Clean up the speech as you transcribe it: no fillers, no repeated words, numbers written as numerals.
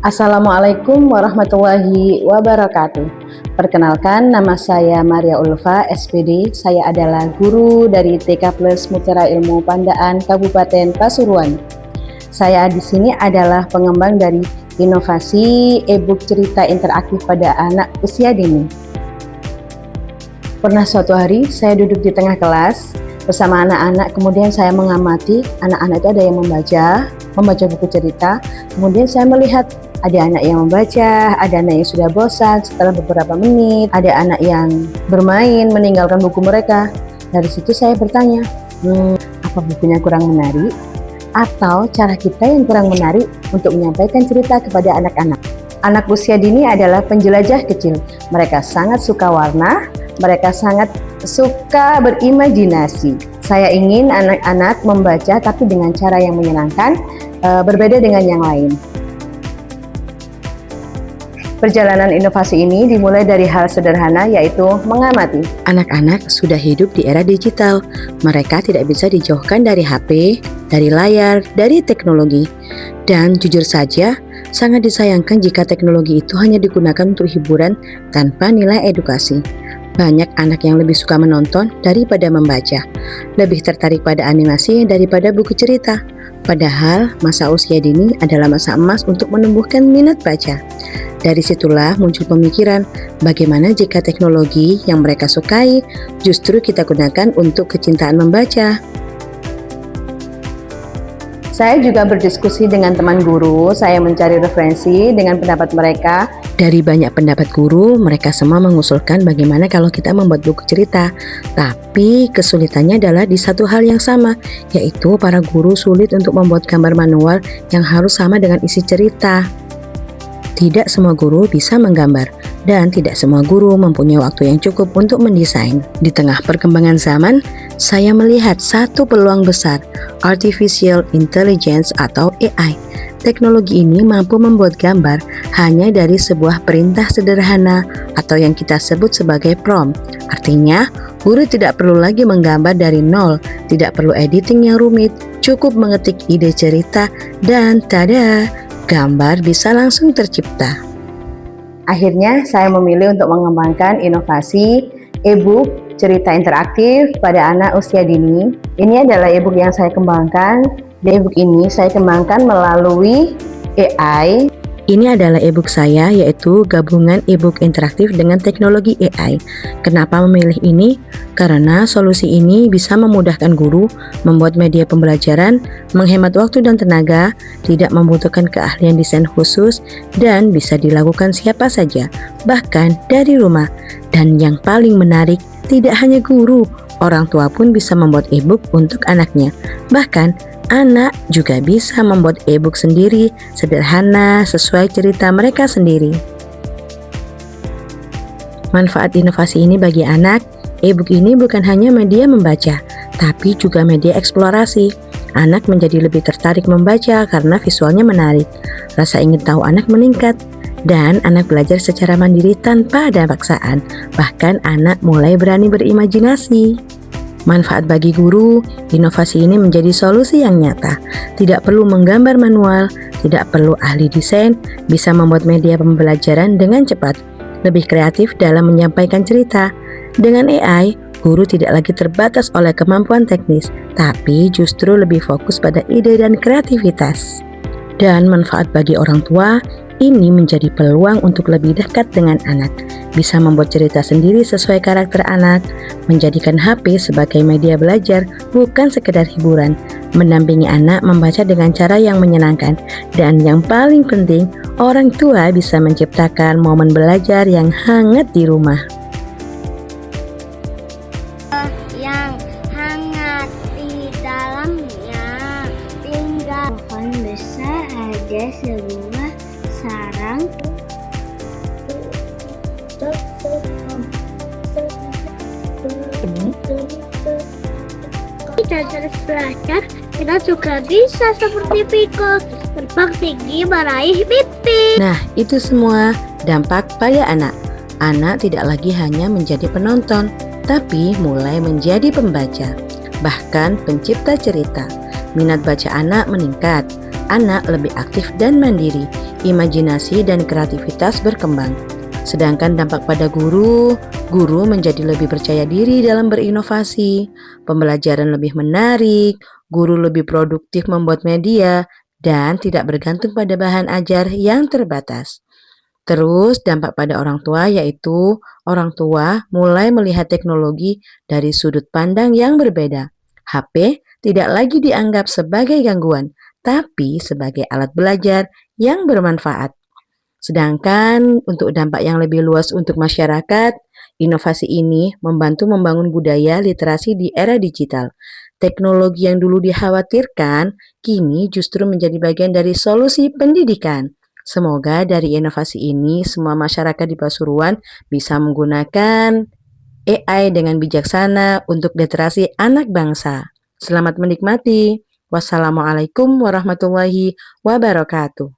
Assalamualaikum warahmatullahi wabarakatuh. Perkenalkan, nama saya Maria Ulfa, SPD. Saya adalah guru dari TK Plus Mutiara Ilmu Pandaan Kabupaten Pasuruan. Saya di sini adalah pengembang dari inovasi e-book cerita interaktif pada anak usia dini. Pernah suatu hari saya duduk di tengah kelas bersama anak-anak, kemudian saya mengamati anak-anak itu ada yang membaca buku cerita, kemudian saya melihat ada anak yang membaca, ada anak yang sudah bosan setelah beberapa menit, ada anak yang bermain meninggalkan buku mereka. Dari situ saya bertanya, apa bukunya kurang menarik? Atau cara kita yang kurang menarik untuk menyampaikan cerita kepada anak-anak? Anak usia dini adalah penjelajah kecil. Mereka sangat suka warna, mereka sangat suka berimajinasi. Saya ingin anak-anak membaca tapi dengan cara yang menyenangkan, berbeda dengan yang lain. Perjalanan inovasi ini dimulai dari hal sederhana, yaitu mengamati. Anak-anak sudah hidup di era digital. Mereka tidak bisa dijauhkan dari HP, dari layar, dari teknologi. Dan jujur saja, sangat disayangkan jika teknologi itu hanya digunakan untuk hiburan tanpa nilai edukasi. Banyak anak yang lebih suka menonton daripada membaca, lebih tertarik pada animasi daripada buku cerita. Padahal masa usia dini adalah masa emas untuk menumbuhkan minat baca. Dari situlah muncul pemikiran, bagaimana jika teknologi yang mereka sukai justru kita gunakan untuk kecintaan membaca. Saya juga berdiskusi dengan teman guru, saya mencari referensi dengan pendapat mereka. Dari banyak pendapat guru, mereka semua mengusulkan bagaimana kalau kita membuat buku cerita. Tapi kesulitannya adalah di satu hal yang sama, yaitu para guru sulit untuk membuat gambar manual yang harus sama dengan isi cerita. Tidak semua guru bisa menggambar, dan tidak semua guru mempunyai waktu yang cukup untuk mendesain. Di tengah perkembangan zaman, saya melihat satu peluang besar, Artificial Intelligence atau AI. Teknologi ini mampu membuat gambar hanya dari sebuah perintah sederhana atau yang kita sebut sebagai prompt. Artinya, guru tidak perlu lagi menggambar dari nol, tidak perlu editing yang rumit, cukup mengetik ide cerita dan tada! Gambar bisa langsung tercipta. Akhirnya saya memilih untuk mengembangkan inovasi e-book cerita interaktif pada anak usia dini. Ini adalah e-book yang saya kembangkan. Di e-book ini saya kembangkan melalui AI. Ini adalah e-book saya, yaitu gabungan e-book interaktif dengan teknologi AI. Kenapa memilih ini? Karena solusi ini bisa memudahkan guru membuat media pembelajaran, menghemat waktu dan tenaga, tidak membutuhkan keahlian desain khusus, dan bisa dilakukan siapa saja, bahkan dari rumah. Dan yang paling menarik, tidak hanya guru, orang tua pun bisa membuat e-book untuk anaknya. Bahkan anak juga bisa membuat e-book sendiri, sederhana, sesuai cerita mereka sendiri. Manfaat inovasi ini bagi anak, e-book ini bukan hanya media membaca, tapi juga media eksplorasi. Anak menjadi lebih tertarik membaca karena visualnya menarik, rasa ingin tahu anak meningkat, dan anak belajar secara mandiri tanpa ada paksaan. Bahkan anak mulai berani berimajinasi. Manfaat bagi guru, inovasi ini menjadi solusi yang nyata. Tidak perlu menggambar manual, tidak perlu ahli desain, bisa membuat media pembelajaran dengan cepat, lebih kreatif dalam menyampaikan cerita. Dengan AI, guru tidak lagi terbatas oleh kemampuan teknis, tapi justru lebih fokus pada ide dan kreativitas. Dan manfaat bagi orang tua, ini menjadi peluang untuk lebih dekat dengan anak, bisa membuat cerita sendiri sesuai karakter anak, menjadikan HP sebagai media belajar bukan sekedar hiburan, mendampingi anak membaca dengan cara yang menyenangkan, dan yang paling penting, orang tua bisa menciptakan momen belajar yang hangat di rumah. Yang hangat di dalamnya tinggal pohon besar, ada sebuah sarang. Kita terus belajar, kita juga bisa seperti Piko, terbang tinggi meraih mimpi. Nah, itu semua dampak pada anak. Anak tidak lagi hanya menjadi penonton, tapi mulai menjadi pembaca, bahkan pencipta cerita. Minat baca anak meningkat, anak lebih aktif dan mandiri, imajinasi dan kreativitas berkembang. Sedangkan dampak pada guru menjadi lebih percaya diri dalam berinovasi, pembelajaran lebih menarik, guru lebih produktif membuat media, dan tidak bergantung pada bahan ajar yang terbatas. Terus dampak pada orang tua yaitu orang tua mulai melihat teknologi dari sudut pandang yang berbeda. HP tidak lagi dianggap sebagai gangguan, tapi sebagai alat belajar yang bermanfaat. Sedangkan untuk dampak yang lebih luas untuk masyarakat, inovasi ini membantu membangun budaya literasi di era digital. Teknologi yang dulu dikhawatirkan, kini justru menjadi bagian dari solusi pendidikan. Semoga dari inovasi ini semua masyarakat di Pasuruan bisa menggunakan AI dengan bijaksana untuk literasi anak bangsa. Selamat menikmati. Wassalamualaikum warahmatullahi wabarakatuh.